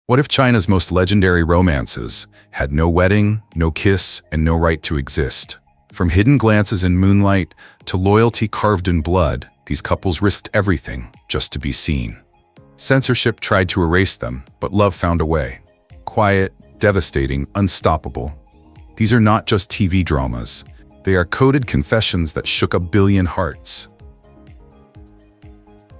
What if China's most legendary romances had no wedding, no kiss, and no right to exist? From hidden glances in moonlight to loyalty carved in blood, these couples risked everything just to be seen. Censorship tried to erase them, but love found a way. Quiet, devastating, unstoppable. These are not just TV dramas. They are coded confessions that shook a billion hearts.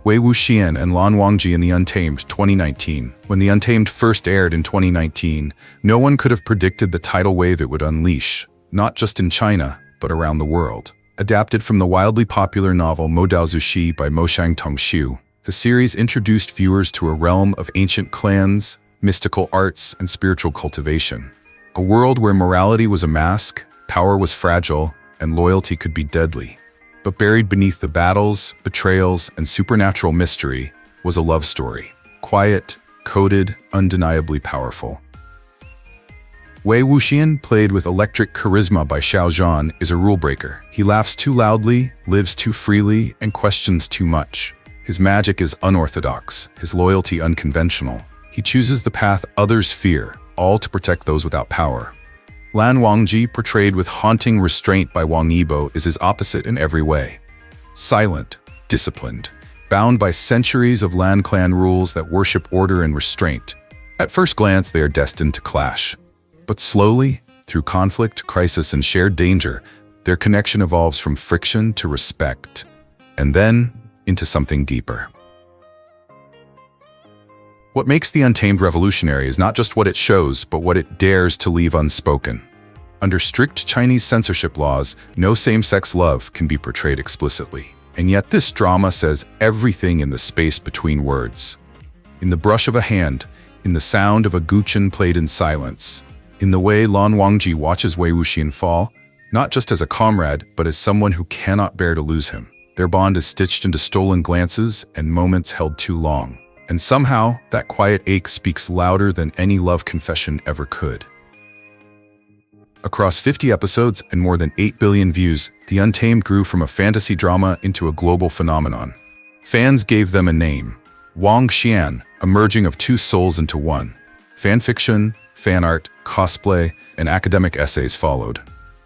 Wuxian and Wangji in the Untamed 2019. When the Untamed first aired in 2019, no one could have predicted the tidal wave it would unleash, not just in China, but around the world. Adapted from the wildly popular novel Modao Zushi by Moshang Tongxiu, the series introduced viewers to a realm of ancient clans, mystical arts, and spiritual cultivation. A world where morality was a mask, power was fragile, and loyalty could be deadly. But buried beneath the battles, betrayals, and supernatural mystery was a love story. Quiet, coded, undeniably powerful. Wuxian, played with electric charisma by Xiao, is a rule-breaker. He laughs too loudly, lives too freely, and questions too much. His magic is unorthodox, his loyalty unconventional. He chooses the path others fear, all to protect those without power. Wangji, portrayed with haunting restraint by Wang Yibo, is his opposite in every way. Silent, disciplined, bound by centuries of Lan clan rules that worship order and restraint. At first glance, they are destined to clash. But slowly, through conflict, crisis, and shared danger, their connection evolves from friction to respect, and then into something deeper. What makes The Untamed revolutionary is not just what it shows, but what it dares to leave unspoken. Under strict Chinese censorship laws, no same-sex love can be portrayed explicitly. And yet this drama says everything in the space between words. In the brush of a hand, in the sound of a guqin played in silence, in the way Wangji watches Wuxian fall, not just as a comrade, but as someone who cannot bear to lose him. Their bond is stitched into stolen glances and moments held too long. And somehow, that quiet ache speaks louder than any love confession ever could. Across 50 episodes and more than 8 billion views, The Untamed grew from a fantasy drama into a global phenomenon. Fans gave them a name, Wuxian, a merging of two souls into one. Fanfiction, fan art, cosplay, and academic essays followed.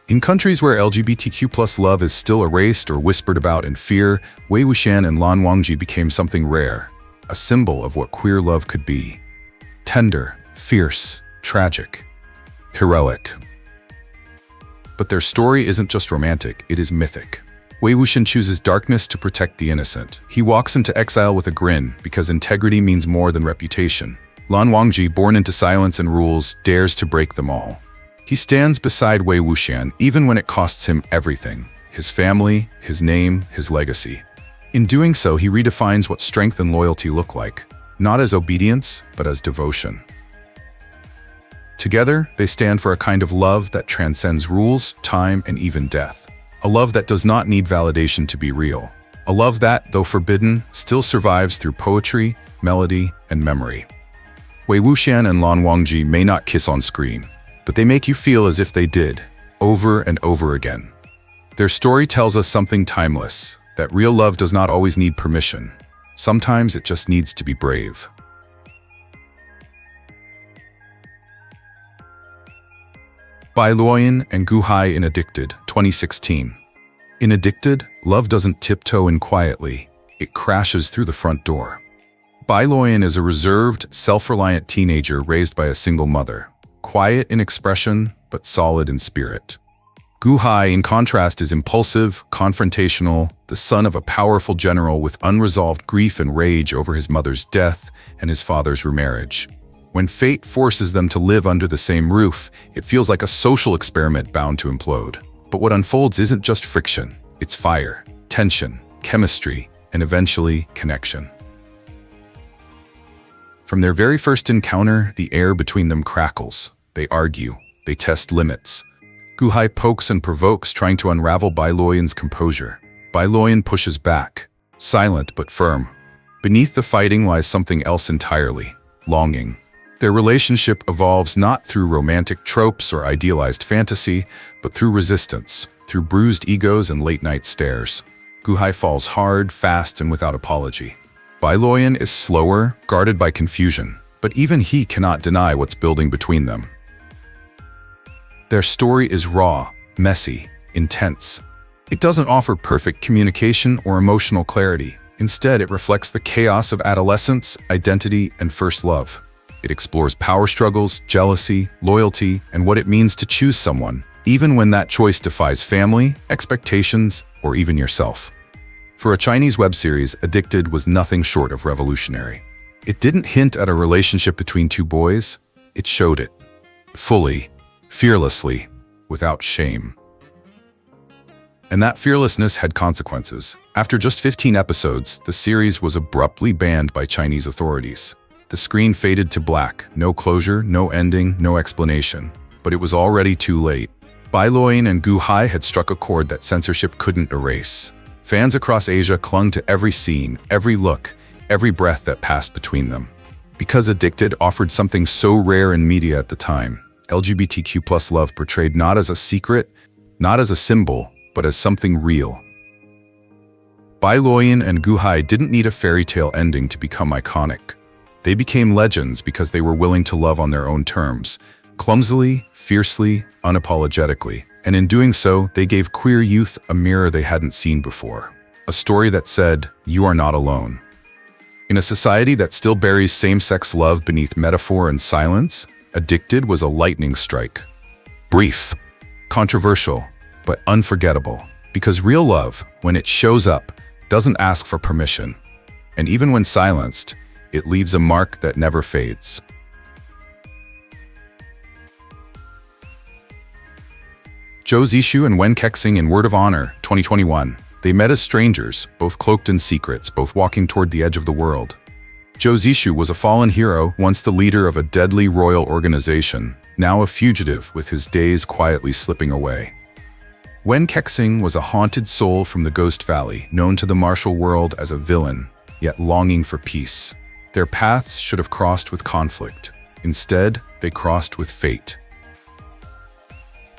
In countries where LGBTQ+ love is still erased or whispered about in fear, Wuxian and Wangji became something rare. A symbol of what queer love could be. Tender, fierce, tragic, heroic. But their story isn't just romantic, it is mythic. Wuxian chooses darkness to protect the innocent. He walks into exile with a grin, because integrity means more than reputation. Wangji, born into silence and rules, dares to break them all. He stands beside Wuxian even when it costs him everything. His family, his name, his legacy. In doing so, he redefines what strength and loyalty look like, not as obedience, but as devotion. Together, they stand for a kind of love that transcends rules, time, and even death. A love that does not need validation to be real. A love that, though forbidden, still survives through poetry, melody, and memory. Wuxian and Wangji may not kiss on screen, but they make you feel as if they did, over and over again. Their story tells us something timeless. That real love does not always need permission. Sometimes it just needs to be brave. Bai Luoyin Gu Hai in Addicted, 2016. In Addicted, love doesn't tiptoe in quietly. It crashes through the front door. Bai Luoyin is a reserved, self-reliant teenager raised by a single mother. Quiet in expression, but solid in spirit. Gu Hai, in contrast, is impulsive, confrontational, the son of a powerful general with unresolved grief and rage over his mother's death and his father's remarriage. When fate forces them to live under the same roof, it feels like a social experiment bound to implode. But what unfolds isn't just friction, it's fire, tension, chemistry, and eventually connection. From their very first encounter, the air between them crackles. They argue, they test limits. Gu Hai pokes and provokes, trying to unravel Bai Luoyin's composure. Bai Luoyin pushes back, silent but firm. Beneath the fighting lies something else entirely, longing. Their relationship evolves not through romantic tropes or idealized fantasy, but through resistance, through bruised egos and late-night stares. Gu Hai falls hard, fast, and without apology. Bai Luoyin is slower, guarded by confusion. but even he cannot deny what's building between them. Their story is raw, messy, intense. It doesn't offer perfect communication or emotional clarity. Instead, it reflects the chaos of adolescence, identity, and first love. It explores power struggles, jealousy, loyalty, and what it means to choose someone, even when that choice defies family, expectations, or even yourself. For a Chinese web series, Addicted was nothing short of revolutionary. It didn't hint at a relationship between two boys, it showed it. Fully, fearlessly, without shame. And that fearlessness had consequences. After just 15 episodes, the series was abruptly banned by Chinese authorities. The screen faded to black, no closure, no ending, no explanation. But it was already too late. Bai Luoyin Gu Hai had struck a chord that censorship couldn't erase. Fans across Asia clung to every scene, every look, every breath that passed between them. Because Addicted offered something so rare in media at the time, LGBTQ+ love portrayed not as a secret, not as a symbol, but as something real. Bai Luoyin Gu Hai didn't need a fairy tale ending to become iconic. They became legends because they were willing to love on their own terms, clumsily, fiercely, unapologetically. And in doing so, they gave queer youth a mirror they hadn't seen before. A story that said, "You are not alone." In a society that still buries same-sex love beneath metaphor and silence, Addicted was a lightning strike. Brief, controversial, but unforgettable. Because real love, when it shows up, doesn't ask for permission. And even when silenced, it leaves a mark that never fades. Zhou Zishu and Wen Kexing in Word of Honor, 2021. They met as strangers, both cloaked in secrets, both walking toward the edge of the world. Zhou Zishu was a fallen hero, once the leader of a deadly royal organization, now a fugitive with his days quietly slipping away. Wen Kexing was a haunted soul from the Ghost Valley, known to the martial world as a villain, yet longing for peace. Their paths should have crossed with conflict. Instead, they crossed with fate.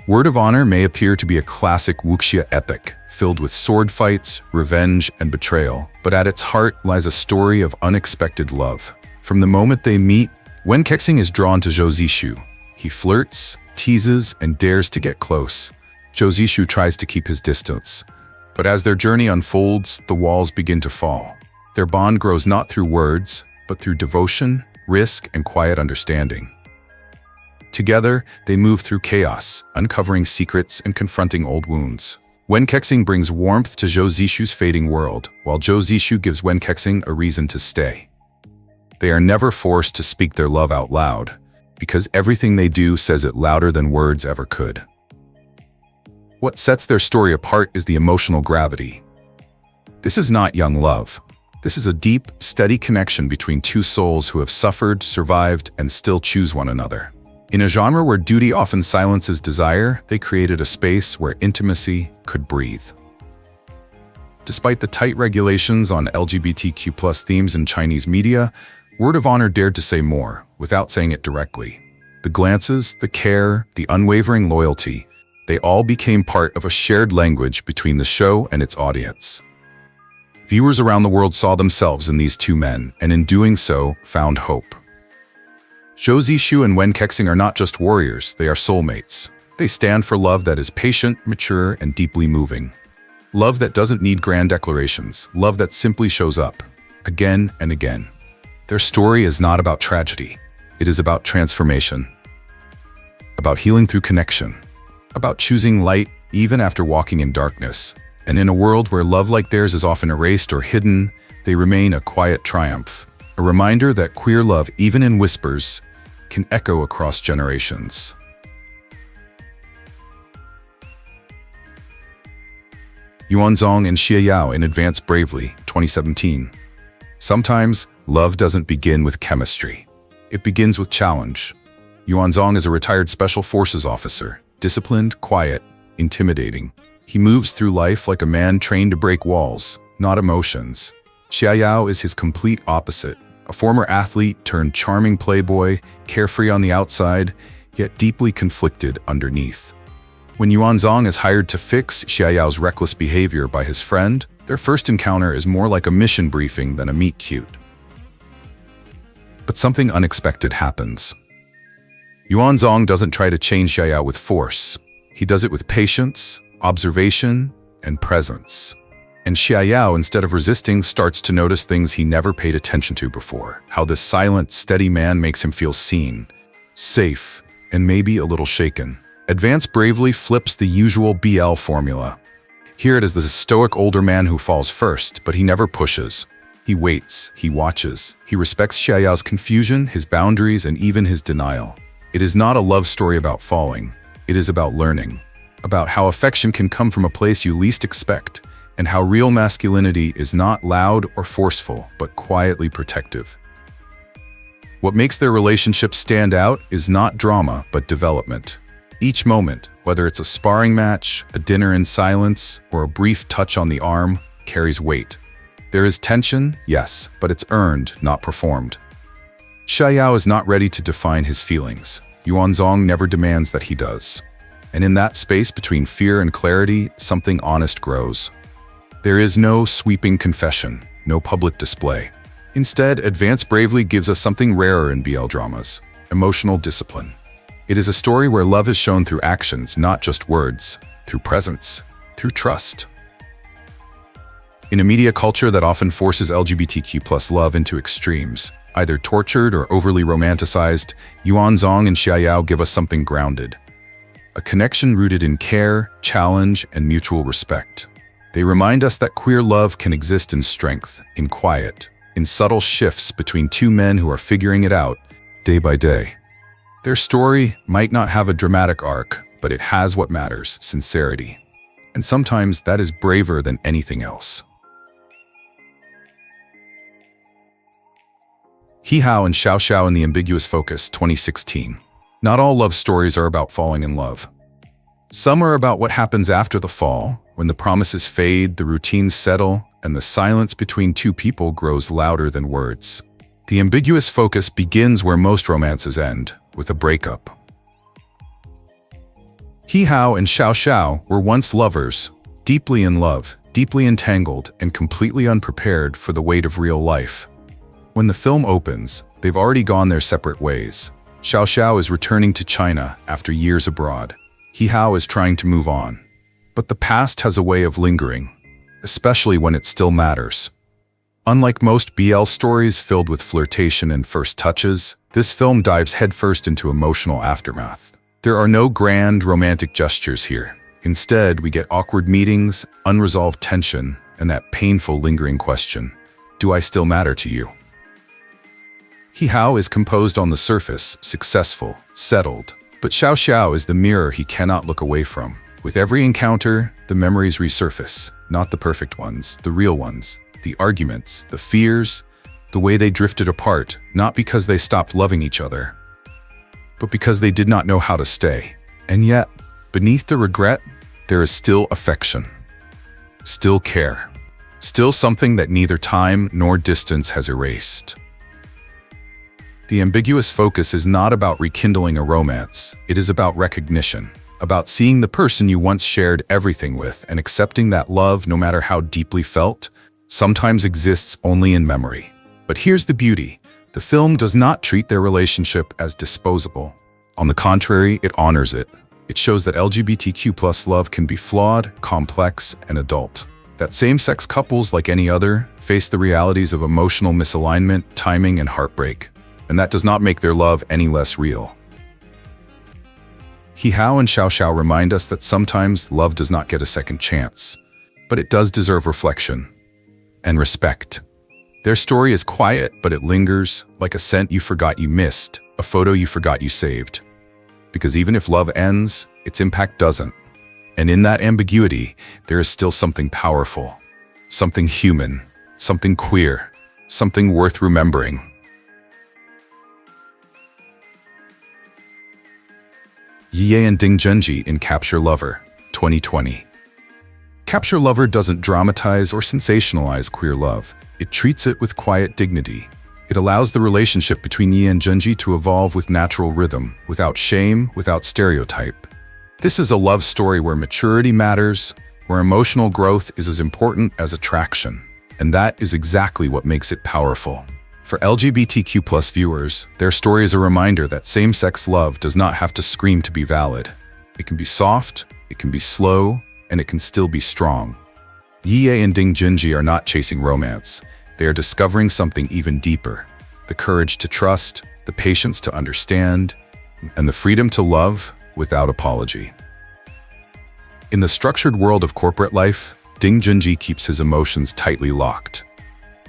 Word of Honor may appear to be a classic Wuxian epic, filled with sword fights, revenge, and betrayal, but at its heart lies a story of unexpected love. From the moment they meet, Wen Kexing is drawn to Zhou Zishu. He flirts, teases, and dares to get close. Zhou Zishu tries to keep his distance. But as their journey unfolds, the walls begin to fall. Their bond grows not through words, but through devotion, risk, and quiet understanding. Together, they move through chaos, uncovering secrets and confronting old wounds. Wen Kexing brings warmth to Zhou Zishu's fading world, while Zhou Zishu gives Wen Kexing a reason to stay. They are never forced to speak their love out loud, because everything they do says it louder than words ever could. What sets their story apart is the emotional gravity. This is not young love. This is a deep, steady connection between two souls who have suffered, survived, and still choose one another. In a genre where duty often silences desire, they created a space where intimacy could breathe. Despite the tight regulations on LGBTQ+ themes in Chinese media, Word of Honor dared to say more, without saying it directly. The glances, the care, the unwavering loyalty, they all became part of a shared language between the show and its audience. Viewers around the world saw themselves in these two men, and in doing so, found hope. Zhou Zishu and Wen Kexing are not just warriors, they are soulmates. They stand for love that is patient, mature, and deeply moving. Love that doesn't need grand declarations, love that simply shows up, again and again. Their story is not about tragedy. It is about transformation, about healing through connection, about choosing light even after walking in darkness. And in a world where love like theirs is often erased or hidden, they remain a quiet triumph, a reminder that queer love, even in whispers, can echo across generations. Yuan, Zong, and Xiao in Advance Bravely, 2017. Sometimes, love doesn't begin with chemistry. It begins with challenge. Yuan Zong is a retired Special Forces officer, disciplined, quiet, intimidating. He moves through life like a man trained to break walls, not emotions. Xiao is his complete opposite, a former athlete turned charming playboy, carefree on the outside, yet deeply conflicted underneath. When Yuan Zong is hired to fix Xiao's reckless behavior by his friend, their first encounter is more like a mission briefing than a meet-cute. But something unexpected happens. Yuan Zong doesn't try to change Xiao with force. He does it with patience, observation, and presence. And Xiao, instead of resisting, starts to notice things he never paid attention to before. How this silent, steady man makes him feel seen, safe, and maybe a little shaken. Advance bravely flips the usual BL formula. Here it is the stoic older man who falls first, but he never pushes. He waits, he watches, he respects Xiao's confusion, his boundaries, and even his denial. It is not a love story about falling. It is about learning, about how affection can come from a place you least expect, and how real masculinity is not loud or forceful, but quietly protective. What makes their relationship stand out is not drama, but development. Each moment, whether it's a sparring match, a dinner in silence, or a brief touch on the arm, carries weight. There is tension, yes, but it's earned, not performed. Xiao is not ready to define his feelings. Yuan Zong never demands that he does. And in that space between fear and clarity, something honest grows. There is no sweeping confession, no public display. Instead, Advance bravely gives us something rarer in BL dramas: emotional discipline. It is a story where love is shown through actions, not just words, through presence, through trust. In a media culture that often forces LGBTQ+ love into extremes, either tortured or overly romanticized, Yuan Zong and Xiao give us something grounded. A connection rooted in care, challenge, and mutual respect. They remind us that queer love can exist in strength, in quiet, in subtle shifts between two men who are figuring it out, day by day. Their story might not have a dramatic arc, but it has what matters: sincerity. And sometimes that is braver than anything else. Hihao and Xiao in the Ambiguous Focus, 2016. Not all love stories are about falling in love. Some are about what happens after the fall, when the promises fade, the routines settle, and the silence between two people grows louder than words. The Ambiguous Focus begins where most romances end, with a breakup. Hihao and Xiao were once lovers, deeply in love, deeply entangled, and completely unprepared for the weight of real life. When the film opens, they've already gone their separate ways. Xiao is returning to China after years abroad. Hihao is trying to move on. But the past has a way of lingering, especially when it still matters. Unlike most BL stories filled with flirtation and first touches, this film dives headfirst into emotional aftermath. There are no grand romantic gestures here. Instead, we get awkward meetings, unresolved tension, and that painful lingering question: do I still matter to you? Hihao is composed on the surface, successful, settled, but Xiao is the mirror he cannot look away from. With every encounter, the memories resurface, not the perfect ones, the real ones, the arguments, the fears, the way they drifted apart, not because they stopped loving each other, but because they did not know how to stay. And yet, beneath the regret, there is still affection, still care, still something that neither time nor distance has erased. The Ambiguous Focus is not about rekindling a romance. It is about recognition, about seeing the person you once shared everything with and accepting that love, no matter how deeply felt, sometimes exists only in memory. But here's the beauty: the film does not treat their relationship as disposable. On the contrary, it honors it. It shows that LGBTQ+ love can be flawed, complex, and adult. That same-sex couples, like any other, face the realities of emotional misalignment, timing, and heartbreak. And that does not make their love any less real. Hihao and Xiao remind us that sometimes love does not get a second chance, but it does deserve reflection and respect. Their story is quiet, but it lingers, like a scent you forgot you missed, a photo you forgot you saved. Because even if love ends, its impact doesn't. And in that ambiguity, there is still something powerful, something human, something queer, something worth remembering. Ye and Ding Junjie in Capture Lover, 2020. Capture Lover doesn't dramatize or sensationalize queer love. It treats it with quiet dignity. It allows the relationship between Ye and Junjie to evolve with natural rhythm, without shame, without stereotype. This is a love story where maturity matters, where emotional growth is as important as attraction. And that is exactly what makes it powerful. For LGBTQ+ viewers, their story is a reminder that same-sex love does not have to scream to be valid. It can be soft, it can be slow, and it can still be strong. Ye and Junjie are not chasing romance. They are discovering something even deeper. The courage to trust, the patience to understand, and the freedom to love without apology. In the structured world of corporate life, Junjie keeps his emotions tightly locked.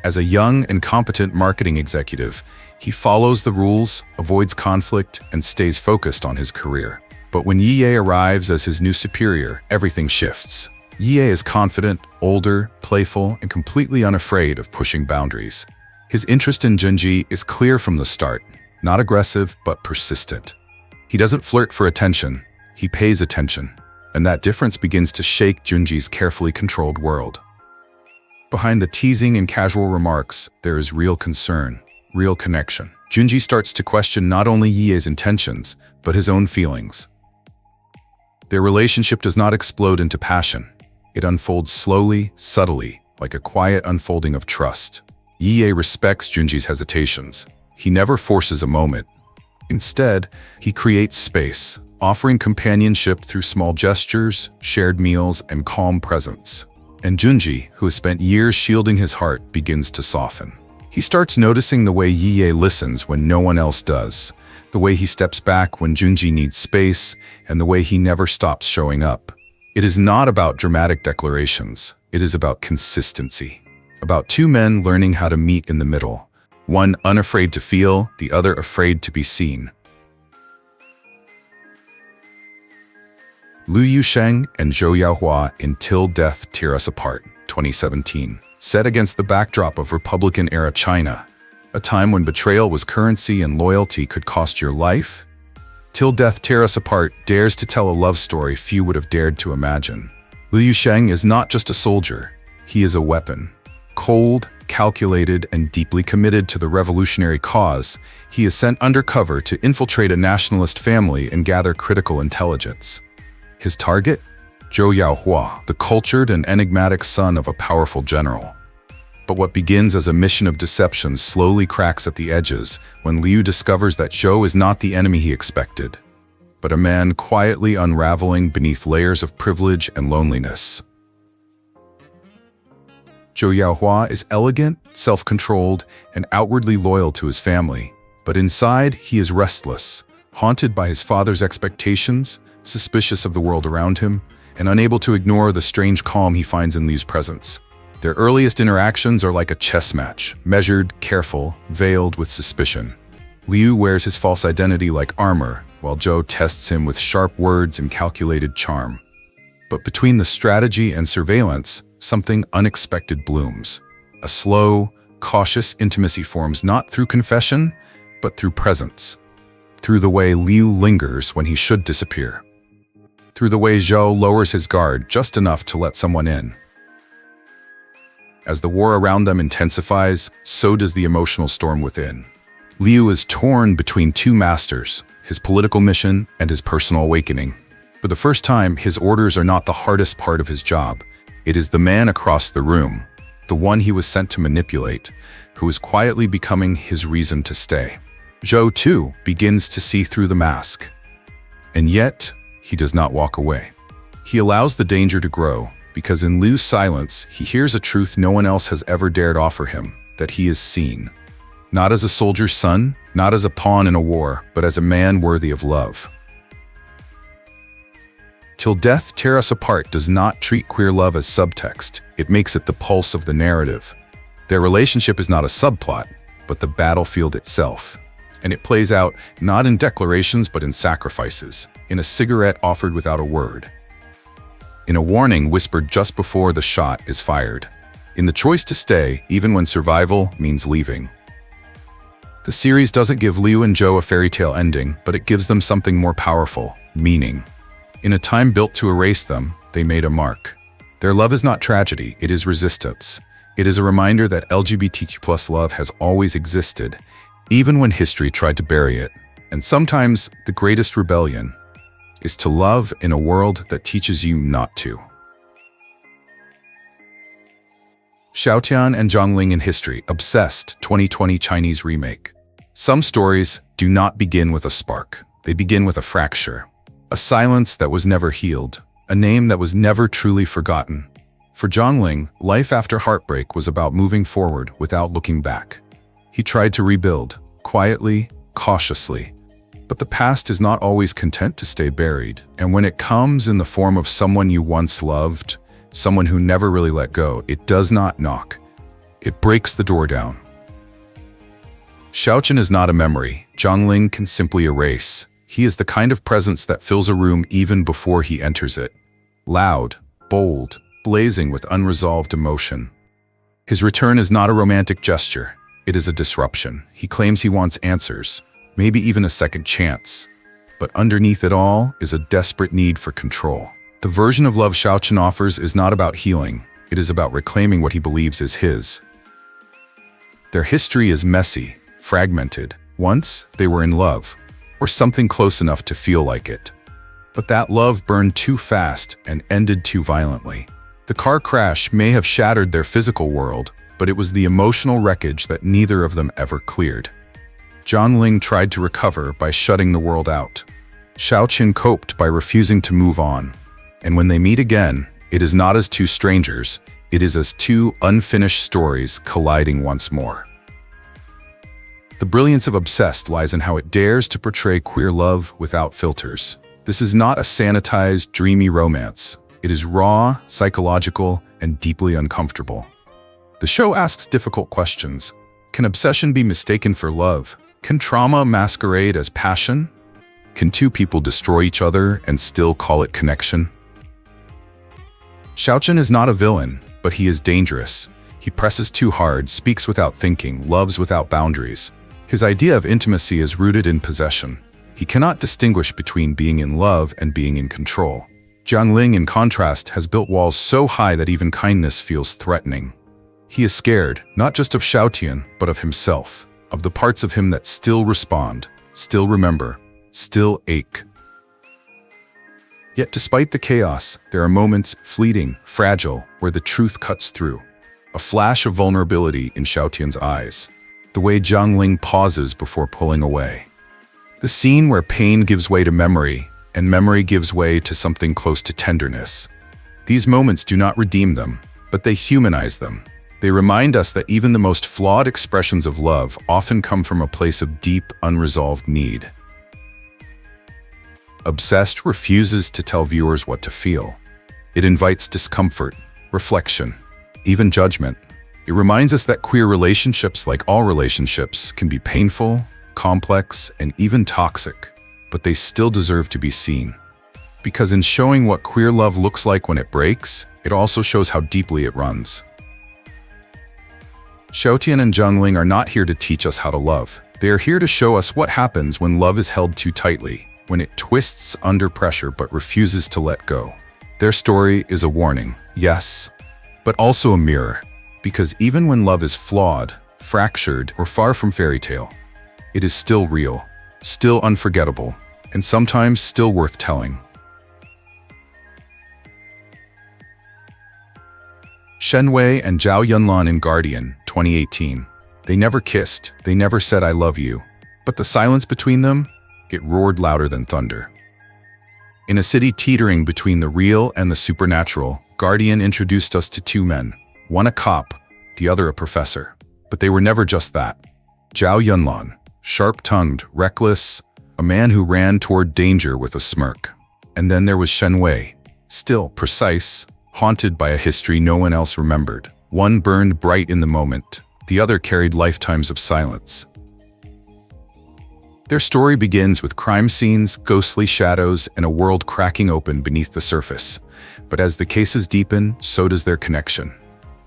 As a young and competent marketing executive, he follows the rules, avoids conflict, and stays focused on his career. But when Ye arrives as his new superior, everything shifts. Ye is confident, older, playful, and completely unafraid of pushing boundaries. His interest in Junjie is clear from the start, not aggressive, but persistent. He doesn't flirt for attention, he pays attention, and that difference begins to shake Junjie's carefully controlled world. Behind the teasing and casual remarks, there is real concern, real connection. Junjie starts to question not only Ye's intentions, but his own feelings. Their relationship does not explode into passion. It unfolds slowly, subtly, like a quiet unfolding of trust. Ye respects Junjie's hesitations. He never forces a moment. Instead, he creates space, offering companionship through small gestures, shared meals, and calm presence. And Junjie, who has spent years shielding his heart, begins to soften. He starts noticing the way Ye listens when no one else does, the way he steps back when Junjie needs space, and the way he never stops showing up. It is not about dramatic declarations. It is about consistency. About two men learning how to meet in the middle. One unafraid to feel, the other afraid to be seen. Liu Sheng and Zhou Yaohua in Till Death Tear Us Apart, 2017. Set against the backdrop of Republican-era China, a time when betrayal was currency and loyalty could cost your life, Till Death Tear Us Apart dares to tell a love story few would have dared to imagine. Liu Sheng is not just a soldier, he is a weapon. Cold, calculated, and deeply committed to the revolutionary cause, he is sent undercover to infiltrate a nationalist family and gather critical intelligence. His target? Zhou Yaohua, the cultured and enigmatic son of a powerful general. But what begins as a mission of deception slowly cracks at the edges when Liu discovers that Zhou is not the enemy he expected, but a man quietly unraveling beneath layers of privilege and loneliness. Zhou Yaohua is elegant, self-controlled, and outwardly loyal to his family, but inside he is restless, haunted by his father's expectations, suspicious of the world around him, and unable to ignore the strange calm he finds in Liu's presence. Their earliest interactions are like a chess match, measured, careful, veiled with suspicion. Liu wears his false identity like armor, while Zhou tests him with sharp words and calculated charm. But between the strategy and surveillance, something unexpected blooms. A slow, cautious intimacy forms not through confession, but through presence. Through the way Liu lingers when he should disappear. Through the way Zhou lowers his guard just enough to let someone in. As the war around them intensifies, so does the emotional storm within. Liu is torn between two masters, his political mission and his personal awakening. For the first time, his orders are not the hardest part of his job. It is the man across the room, the one he was sent to manipulate, who is quietly becoming his reason to stay. Zhou, too, begins to see through the mask. And yet, he does not walk away. He allows the danger to grow, because in Liu's silence, he hears a truth no one else has ever dared offer him, that he is seen. Not as a soldier's son, not as a pawn in a war, but as a man worthy of love. Till Death Tear Us Apart does not treat queer love as subtext, it makes it the pulse of the narrative. Their relationship is not a subplot, but the battlefield itself. And it plays out not in declarations but in sacrifices, in a cigarette offered without a word, in a warning whispered just before the shot is fired, in the choice to stay even when survival means leaving. The series doesn't give Liu and Zhou a fairy tale ending, but it gives them something more powerful, meaning. In a time built to erase them, they made a mark. Their love is not tragedy, it is resistance. It is a reminder that LGBTQ+ love has always existed, even when history tried to bury it. And sometimes the greatest rebellion is to love in a world that teaches you not to. Shaotian and Ling in History, Obsessed, 2020 Chinese remake. Some stories do not begin with a spark. They begin with a fracture. A silence that was never healed. A name that was never truly forgotten. For Ling, life after heartbreak was about moving forward without looking back. He tried to rebuild, quietly, cautiously. But the past is not always content to stay buried, and when it comes in the form of someone you once loved, someone who never really let go, it does not knock. It breaks the door down. Shaotian is not a memory Ling can simply erase. He is the kind of presence that fills a room even before he enters it. Loud, bold, blazing with unresolved emotion. His return is not a romantic gesture. It is a disruption. He claims he wants answers, maybe even a second chance. But underneath it all is a desperate need for control. The version of love Shaotian offers is not about healing. It is about reclaiming what he believes is his. Their history is messy, fragmented. Once, they were in love, or something close enough to feel like it. But that love burned too fast and ended too violently. The car crash may have shattered their physical world, but it was the emotional wreckage that neither of them ever cleared. Ling tried to recover by shutting the world out. Shaotian coped by refusing to move on. And when they meet again, it is not as two strangers, it is as two unfinished stories colliding once more. The brilliance of Obsessed lies in how it dares to portray queer love without filters. This is not a sanitized, dreamy romance. It is raw, psychological, and deeply uncomfortable. The show asks difficult questions. Can obsession be mistaken for love? Can trauma masquerade as passion? Can two people destroy each other and still call it connection? Shaotian is not a villain, but he is dangerous. He presses too hard, speaks without thinking, loves without boundaries. His idea of intimacy is rooted in possession. He cannot distinguish between being in love and being in control. Ling, in contrast, has built walls so high that even kindness feels threatening. He is scared, not just of Shaotian, but of himself, of the parts of him that still respond, still remember, still ache. Yet despite the chaos, there are moments, fleeting, fragile, where the truth cuts through. A flash of vulnerability in Shaotian's eyes. The way Ling pauses before pulling away. The scene where pain gives way to memory, and memory gives way to something close to tenderness. These moments do not redeem them, but they humanize them. They remind us that even the most flawed expressions of love often come from a place of deep, unresolved need. Obsessed refuses to tell viewers what to feel. It invites discomfort, reflection, even judgment. It reminds us that queer relationships, like all relationships, can be painful, complex, and even toxic, but they still deserve to be seen. Because in showing what queer love looks like when it breaks, it also shows how deeply it runs. Shaotian and Ling are not here to teach us how to love. They are here to show us what happens when love is held too tightly, when it twists under pressure but refuses to let go. Their story is a warning, yes, but also a mirror, because even when love is flawed, fractured, or far from fairy tale, it is still real, still unforgettable, and sometimes still worth telling. Shen and Zhao Yunlan in Guardian, 2018. They never kissed, they never said I love you, but the silence between them, it roared louder than thunder. In a city teetering between the real and the supernatural, Guardian introduced us to two men, one a cop, the other a professor. But they were never just that. Zhao Yunlan, sharp-tongued, reckless, a man who ran toward danger with a smirk. And then there was Shen, still precise, haunted by a history no one else remembered. One burned bright in the moment, the other carried lifetimes of silence. Their story begins with crime scenes, ghostly shadows, and a world cracking open beneath the surface. But as the cases deepen, so does their connection.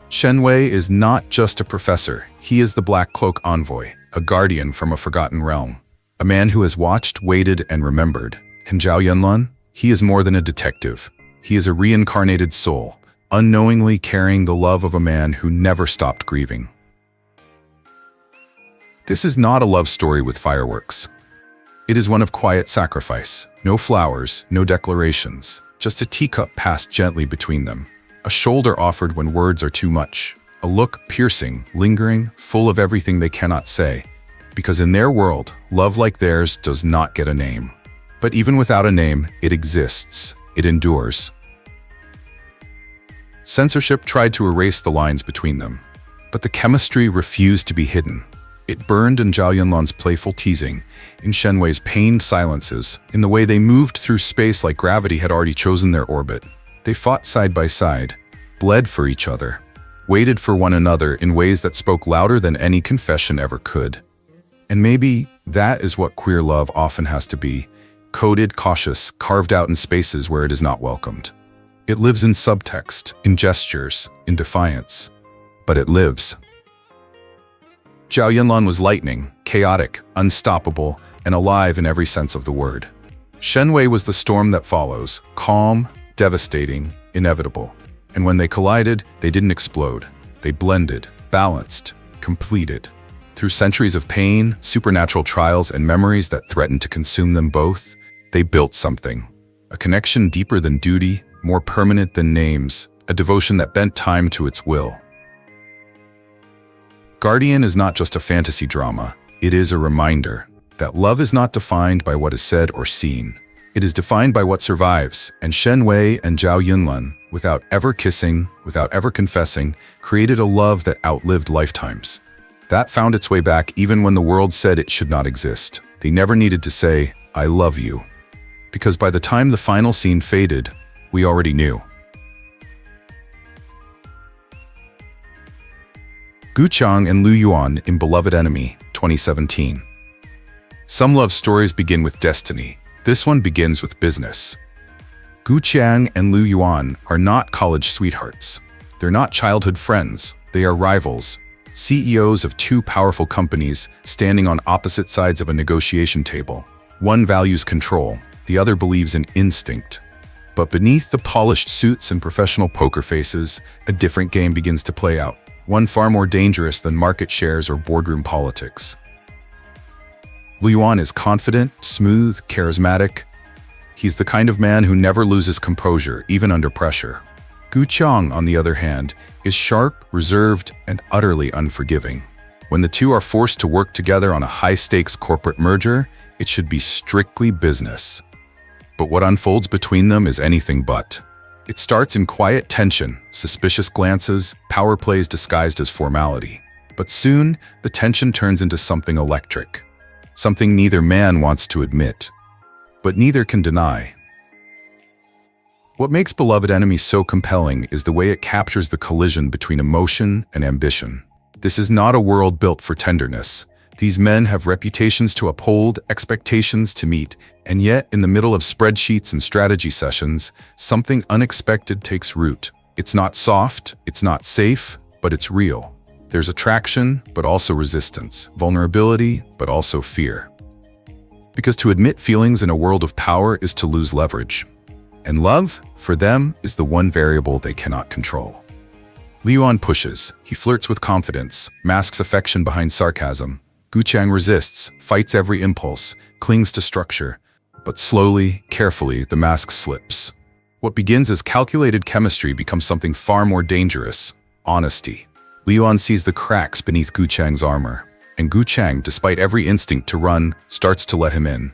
Shen is not just a professor, he is the Black Cloak envoy, a guardian from a forgotten realm. A man who has watched, waited, and remembered. And Zhao Yunlan? He is more than a detective. He is a reincarnated soul, unknowingly carrying the love of a man who never stopped grieving. This is not a love story with fireworks. It is one of quiet sacrifice. No flowers, no declarations, just a teacup passed gently between them. A shoulder offered when words are too much. a look piercing, lingering, full of everything they cannot say. Because in their world, love like theirs does not get a name. But even without a name, it exists. It endures. Censorship tried to erase the lines between them, but the chemistry refused to be hidden. It burned in Zhao Yunlan's playful teasing, in Shen Wei's pained silences, in the way they moved through space like gravity had already chosen their orbit. They fought side by side, bled for each other, waited for one another in ways that spoke louder than any confession ever could. And maybe that is what queer love often has to be, coded, cautious, carved out in spaces where it is not welcomed. It lives in subtext, in gestures, in defiance. But it lives. Zhao Yunlan was lightning, chaotic, unstoppable, and alive in every sense of the word. Shen Wei was the storm that follows, calm, devastating, inevitable. And when they collided, they didn't explode. They blended, balanced, completed. Through centuries of pain, supernatural trials, and memories that threatened to consume them both, they built something. A connection deeper than duty, more permanent than names, a devotion that bent time to its will. Guardian is not just a fantasy drama, it is a reminder that love is not defined by what is said or seen. It is defined by what survives, and Shen Wei and Zhao Yunlan, without ever kissing, without ever confessing, created a love that outlived lifetimes. That found its way back even when the world said it should not exist. They never needed to say, "I love you." Because by the time the final scene faded, we already knew. Qiang and Yuan in Beloved Enemy, 2017. Some love stories begin with destiny. This one begins with business. Qiang and Yuan are not college sweethearts. They're not childhood friends. They are rivals, CEOs of two powerful companies standing on opposite sides of a negotiation table. One values control, the other believes in instinct. But beneath the polished suits and professional poker faces, a different game begins to play out. One far more dangerous than market shares or boardroom politics. Yuan is confident, smooth, charismatic. He's the kind of man who never loses composure, even under pressure. Qiang, on the other hand, is sharp, reserved, and utterly unforgiving. When the two are forced to work together on a high-stakes corporate merger, it should be strictly business. But what unfolds between them is anything but. It starts in quiet tension, suspicious glances, power plays disguised as formality. But soon, the tension turns into something electric. Something neither man wants to admit, but neither can deny. What makes Beloved Enemy so compelling is the way it captures the collision between emotion and ambition. This is not a world built for tenderness. These men have reputations to uphold, expectations to meet, and yet, in the middle of spreadsheets and strategy sessions, something unexpected takes root. It's not soft, it's not safe, but it's real. There's attraction, but also resistance, vulnerability, but also fear. Because to admit feelings in a world of power is to lose leverage. And love, for them, is the one variable they cannot control. Yuan pushes. He flirts with confidence, masks affection behind sarcasm. Qiang resists, fights every impulse, clings to structure. But slowly, carefully, the mask slips. What begins as calculated chemistry becomes something far more dangerous: honesty. Yuan sees the cracks beneath Qiang's armor, and Qiang, despite every instinct to run, starts to let him in.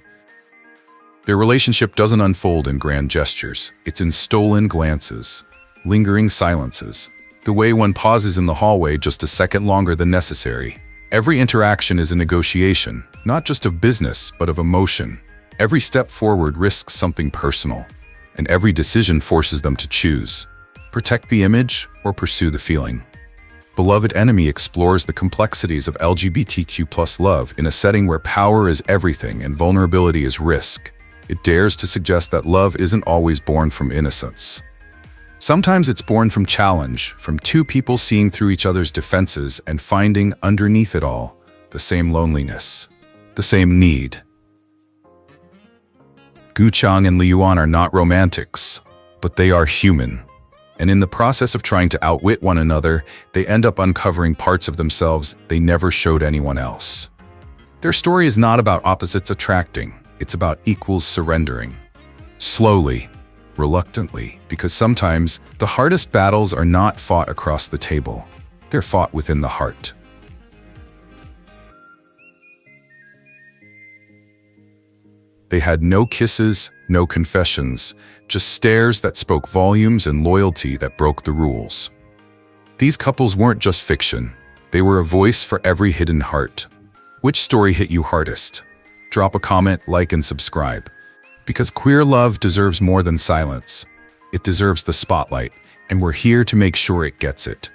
Their relationship doesn't unfold in grand gestures. It's in stolen glances, lingering silences, the way one pauses in the hallway just a second longer than necessary. Every interaction is a negotiation, not just of business, but of emotion. Every step forward risks something personal, and every decision forces them to choose: protect the image or pursue the feeling. Beloved Enemy explores the complexities of LGBTQ+ love in a setting where power is everything and vulnerability is risk. It dares to suggest that love isn't always born from innocence. Sometimes it's born from challenge, from two people seeing through each other's defenses and finding, underneath it all, the same loneliness, the same need. Qiang and Yuan are not romantics, but they are human. And in the process of trying to outwit one another, they end up uncovering parts of themselves they never showed anyone else. Their story is not about opposites attracting, it's about equals surrendering. Slowly, reluctantly, because sometimes the hardest battles are not fought across the table. They're fought within the heart. They had no kisses, no confessions, just stares that spoke volumes and loyalty that broke the rules. These couples weren't just fiction. They were a voice for every hidden heart. Which story hit you hardest? Drop a comment, like, and subscribe. Because queer love deserves more than silence. It deserves the spotlight, and we're here to make sure it gets it.